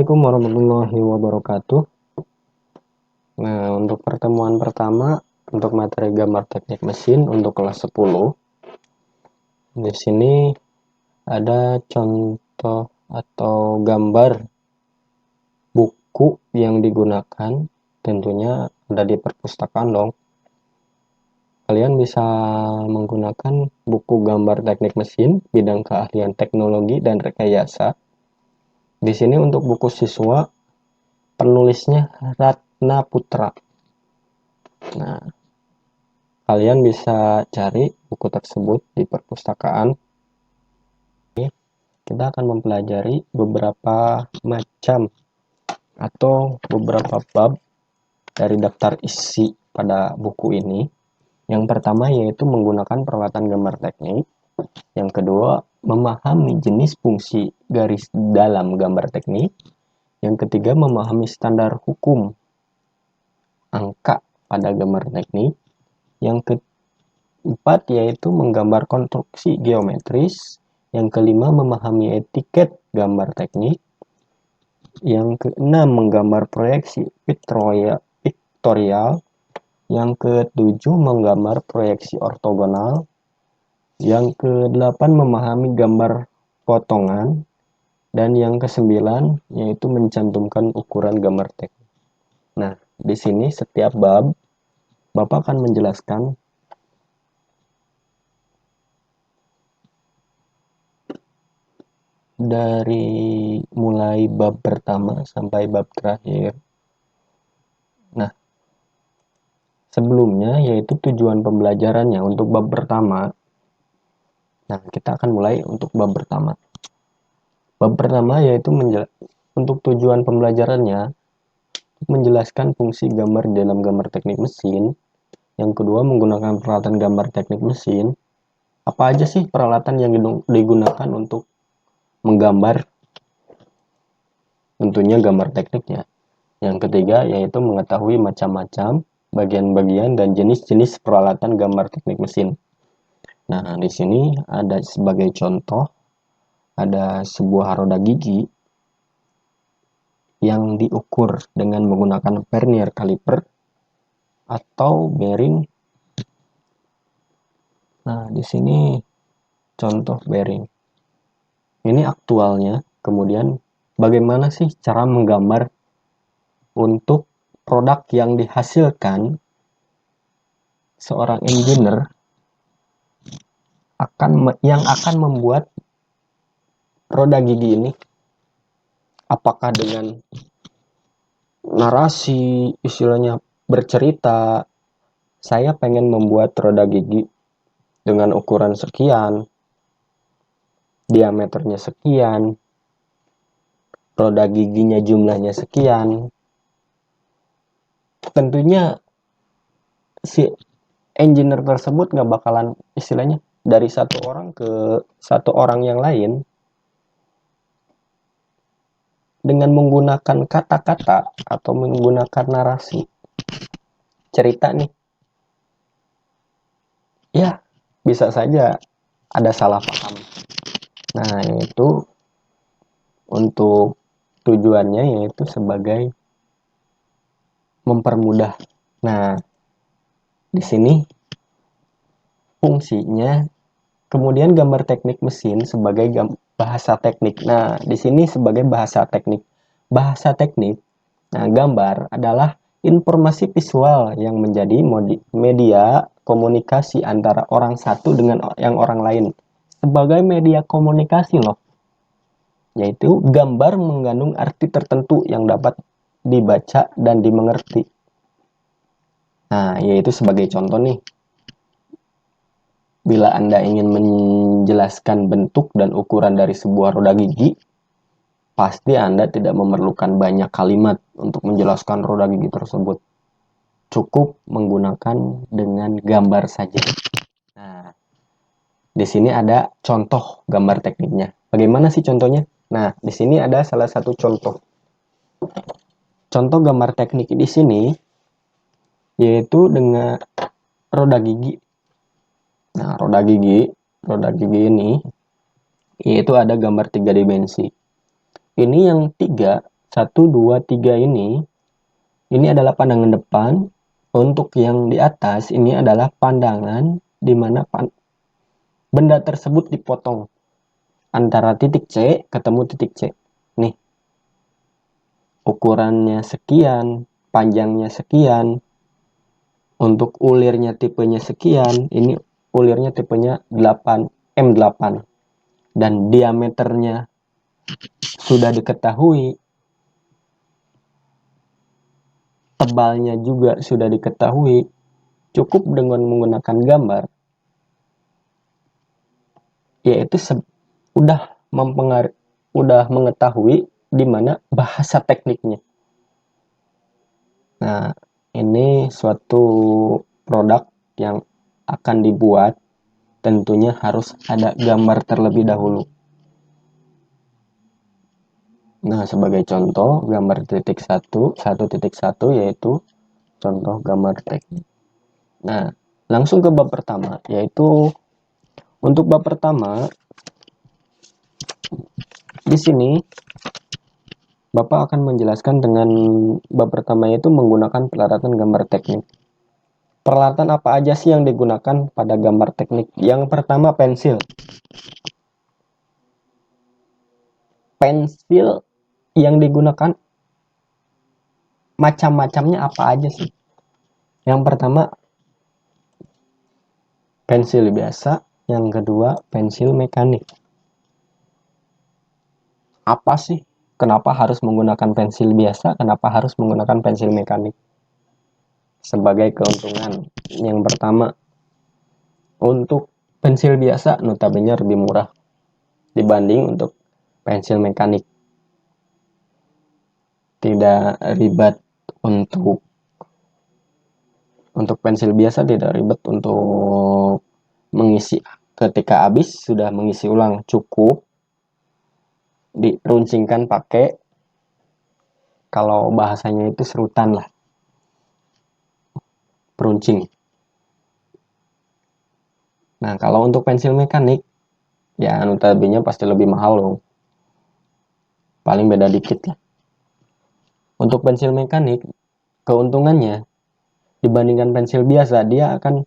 Assalamualaikum warahmatullahi wabarakatuh. Nah, untuk pertemuan pertama untuk materi gambar teknik mesin untuk kelas 10. Di sini ada contoh atau gambar buku yang digunakan, tentunya ada di perpustakaan dong. Kalian bisa menggunakan buku gambar teknik mesin bidang keahlian teknologi dan rekayasa. Di sini untuk buku siswa penulisnya Ratna Putra. Nah, kalian bisa cari buku tersebut di perpustakaan. Kita akan mempelajari beberapa macam atau beberapa bab dari daftar isi pada buku ini. Yang pertama yaitu menggunakan peralatan gambar teknik. Yang kedua, memahami jenis fungsi garis dalam gambar teknik. Yang ketiga, memahami standar hukum angka pada gambar teknik. Yang keempat yaitu menggambar konstruksi geometris. Yang kelima, memahami etiket gambar teknik. Yang keenam, menggambar proyeksi piktorial. Yang ketujuh, menggambar proyeksi ortogonal. Yang kedelapan, memahami gambar potongan. Dan yang kesembilan, yaitu mencantumkan ukuran gambar teknik. Nah, di sini setiap bab, Bapak akan menjelaskan dari mulai bab pertama sampai bab terakhir. Nah, sebelumnya yaitu tujuan pembelajarannya untuk bab pertama. Nah, kita akan mulai untuk bab pertama. Bab pertama yaitu untuk tujuan pembelajarannya menjelaskan fungsi gambar dalam gambar teknik mesin. Yang kedua, menggunakan peralatan gambar teknik mesin. Apa aja sih peralatan yang digunakan untuk menggambar? Tentunya gambar tekniknya. Yang ketiga yaitu mengetahui macam-macam bagian-bagian dan jenis-jenis peralatan gambar teknik mesin. Nah, di sini ada sebagai contoh, ada sebuah roda gigi yang diukur dengan menggunakan vernier caliper atau bearing. Nah, di sini contoh bearing. Ini aktualnya. Kemudian bagaimana sih cara menggambar untuk produk yang dihasilkan seorang engineer yang akan membuat roda gigi ini? Apakah dengan narasi, istilahnya bercerita, saya pengen membuat roda gigi dengan ukuran sekian, diameternya sekian, roda giginya jumlahnya sekian. Tentunya si engineer tersebut nggak bakalan istilahnya dari satu orang ke satu orang yang lain dengan menggunakan kata-kata atau menggunakan narasi cerita nih, ya bisa saja ada salah paham. Nah, yaitu untuk tujuannya yaitu sebagai mempermudah. Nah, di sini fungsinya, kemudian gambar teknik mesin sebagai bahasa teknik. Nah, di sini sebagai bahasa teknik. Bahasa teknik, nah gambar adalah informasi visual yang menjadi media komunikasi antara orang satu dengan yang orang lain. Sebagai media komunikasi loh. Yaitu gambar mengandung arti tertentu yang dapat dibaca dan dimengerti. Nah, yaitu sebagai contoh nih. Bila Anda ingin menjelaskan bentuk dan ukuran dari sebuah roda gigi, pasti Anda tidak memerlukan banyak kalimat untuk menjelaskan roda gigi tersebut. Cukup menggunakan dengan gambar saja. Nah, di sini ada contoh gambar tekniknya. Bagaimana sih contohnya? Nah, di sini ada salah satu contoh. Contoh gambar teknik di sini yaitu dengan roda gigi. Nah, roda gigi ini yaitu ada gambar 3 dimensi. Ini yang 3 1, 2, 3 ini adalah pandangan depan. Untuk yang di atas ini adalah pandangan di mana benda tersebut dipotong antara titik C ketemu titik C. Nih, ukurannya sekian, panjangnya sekian, untuk ulirnya tipenya sekian, ini ulirnya tipenya 8 M8, dan diameternya sudah diketahui, tebalnya juga sudah diketahui. Cukup dengan menggunakan gambar, yaitu udah mengetahui di mana bahasa tekniknya. Nah, ini suatu produk yang akan dibuat, tentunya harus ada gambar terlebih dahulu. Nah, sebagai contoh gambar 1.1 yaitu contoh gambar teknik. Nah, langsung ke bab pertama, yaitu untuk bab pertama di sini Bapak akan menjelaskan dengan bab pertama, yaitu menggunakan peralatan gambar teknik. Peralatan apa aja sih yang digunakan pada gambar teknik? Yang pertama, pensil. Pensil yang digunakan macam-macamnya apa aja sih? Yang pertama, pensil biasa. Yang kedua, pensil mekanik. Apa sih? Kenapa harus menggunakan pensil biasa? Kenapa harus menggunakan pensil mekanik? Sebagai keuntungan, yang pertama, untuk pensil biasa notabene lebih murah dibanding untuk pensil mekanik. Tidak ribet untuk pensil biasa, tidak ribet untuk mengisi. Ketika habis sudah mengisi ulang, cukup diruncingkan pakai, kalau bahasanya itu serutan lah, peruncing. Nah, kalau untuk pensil mekanik ya notabene pasti lebih mahal loh, paling beda dikit lah. Untuk pensil mekanik, keuntungannya dibandingkan pensil biasa, dia akan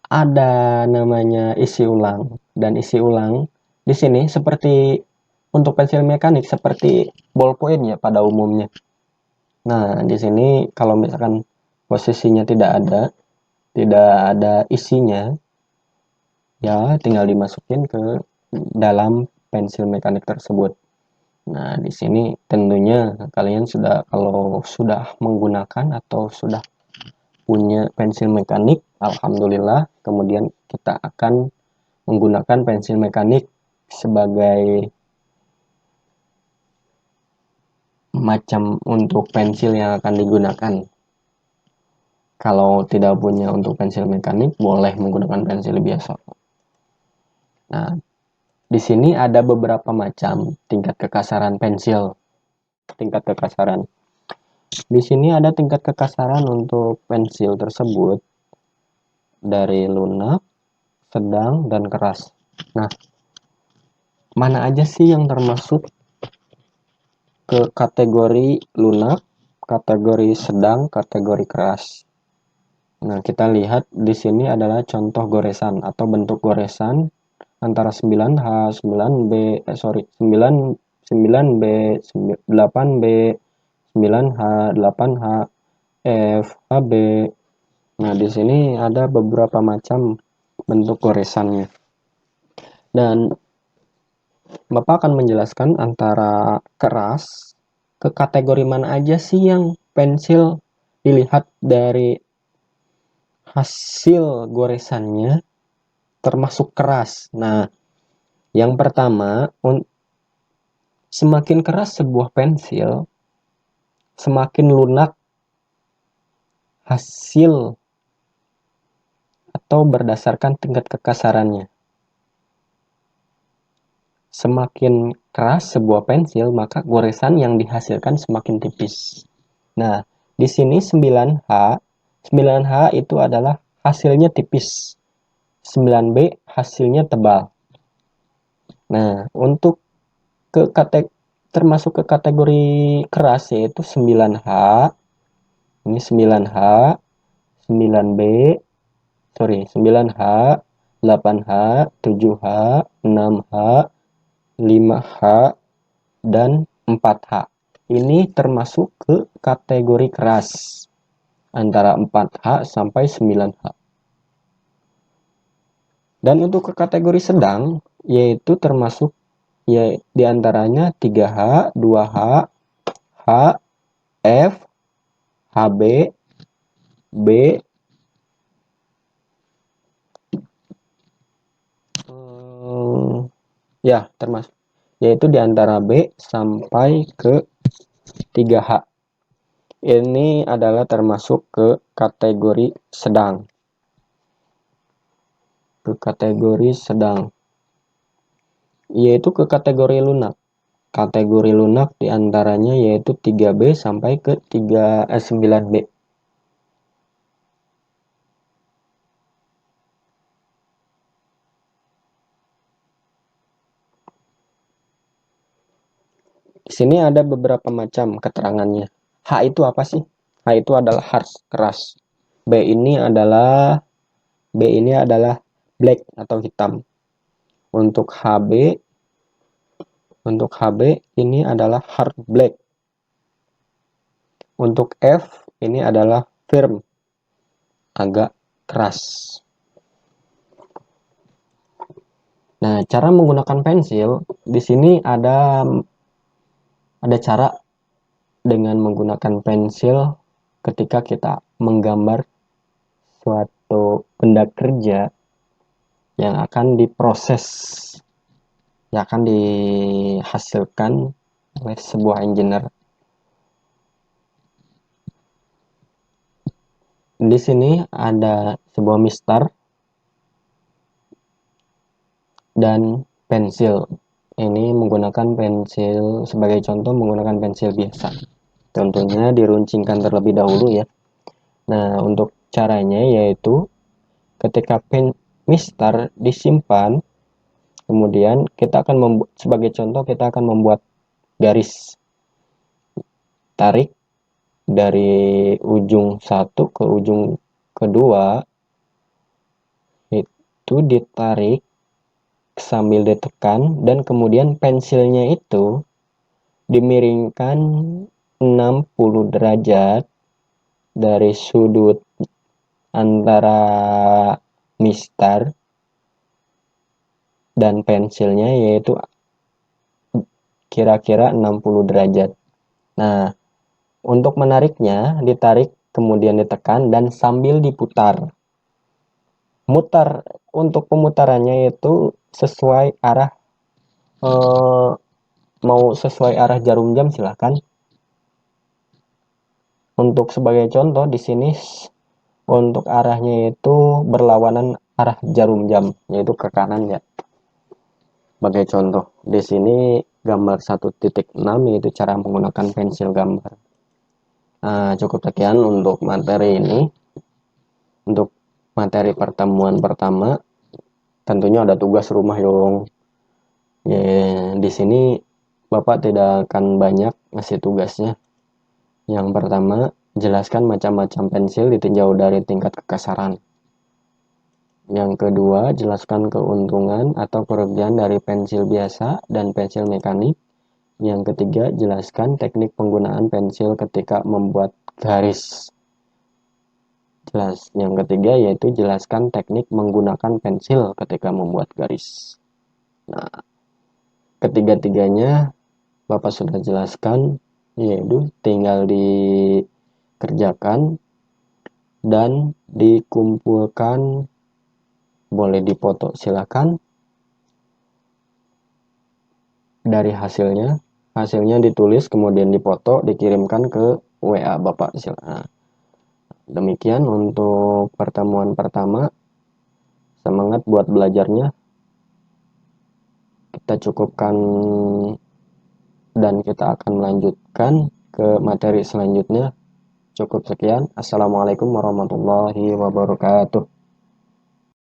ada namanya isi ulang, dan isi ulang di sini seperti untuk pensil mekanik seperti ballpoint ya pada umumnya. Nah, di sini kalau misalkan posisinya tidak ada isinya, ya tinggal dimasukin ke dalam pensil mekanik tersebut. Nah, di sini tentunya kalian kalau sudah menggunakan atau sudah punya pensil mekanik, alhamdulillah, kemudian kita akan menggunakan pensil mekanik sebagai macam untuk pensil yang akan digunakan. Kalau tidak punya untuk pensil mekanik, boleh menggunakan pensil biasa. Nah, di sini ada beberapa macam tingkat kekasaran pensil. Tingkat kekasaran. Di sini ada tingkat kekasaran untuk pensil tersebut dari lunak, sedang, dan keras. Nah, mana aja sih yang termasuk ke kategori lunak, kategori sedang, kategori keras? Nah, kita lihat di sini adalah contoh goresan atau bentuk goresan antara 9H, 9B, 9B, 8B, 9H, 8H, F, HB. Nah, di sini ada beberapa macam bentuk goresannya. Dan Bapak akan menjelaskan antara keras ke kategori mana aja sih yang pensil dilihat dari hasil goresannya termasuk keras. Nah, yang pertama, semakin keras sebuah pensil, semakin lunak hasil atau berdasarkan tingkat kekasarannya. Semakin keras sebuah pensil, maka goresan yang dihasilkan semakin tipis. Nah, di sini 9H. 9H itu adalah hasilnya tipis. 9B hasilnya tebal. Nah, untuk ke termasuk ke kategori keras, yaitu 9H. Ini 9H, 9B, 9H, 8H, 7H, 6H, 5H, dan 4H. Ini termasuk ke kategori keras, antara 4H sampai 9H. Dan untuk ke kategori sedang, yaitu termasuk ya diantaranya 3H, 2H, H, F, HB, B, ya termasuk, yaitu diantara B sampai ke 3H. Ini adalah termasuk ke kategori sedang. Ke kategori sedang, yaitu ke kategori lunak. Kategori lunak diantaranya yaitu 3B sampai ke 9B. Di sini ada beberapa macam keterangannya. H itu apa sih? H itu adalah hard, keras. B ini adalah black atau hitam. Untuk HB ini adalah hard black. Untuk F ini adalah firm, agak keras. Nah, cara menggunakan pensil di sini ada cara dengan menggunakan pensil ketika kita menggambar suatu benda kerja yang akan diproses, yang akan dihasilkan oleh sebuah engineer. Di sini ada sebuah mistar dan pensil. Ini menggunakan pensil, sebagai contoh menggunakan pensil biasa. Tentunya diruncingkan terlebih dahulu ya. Nah, untuk caranya yaitu ketika mistar disimpan, kemudian kita akan membuat, sebagai contoh kita akan membuat garis. Tarik dari ujung satu ke ujung kedua, itu ditarik sambil ditekan, dan kemudian pensilnya itu dimiringkan 60 derajat dari sudut antara mistar dan pensilnya, yaitu kira-kira 60 derajat. Nah, untuk menariknya ditarik kemudian ditekan dan sambil diputar. Mutar, untuk pemutarannya itu sesuai arah, mau sesuai arah jarum jam silahkan. Untuk sebagai contoh di sini untuk arahnya itu berlawanan arah jarum jam, yaitu ke kanan ya. Sebagai contoh di sini gambar 1.6, yaitu cara menggunakan pensil gambar. Nah, cukup sekian untuk materi ini. Untuk materi pertemuan pertama, tentunya ada tugas rumah dong. Ya, di sini Bapak tidak akan banyak ngasih tugasnya. Yang pertama, jelaskan macam-macam pensil ditinjau dari tingkat kekasaran. Yang kedua, jelaskan keuntungan atau kerugian dari pensil biasa dan pensil mekanik. Yang ketiga, jelaskan teknik penggunaan pensil ketika membuat garis. Yang ketiga yaitu jelaskan teknik menggunakan pensil ketika membuat garis. Nah, ketiga-tiganya Bapak sudah jelaskan, yaitu tinggal dikerjakan dan dikumpulkan, boleh dipoto silakan. Dari hasilnya ditulis kemudian dipoto, dikirimkan ke WA Bapak silakan. Demikian untuk pertemuan pertama. Semangat buat belajarnya. Kita cukupkan dan kita akan melanjutkan ke materi selanjutnya. Cukup sekian. Assalamualaikum warahmatullahi wabarakatuh.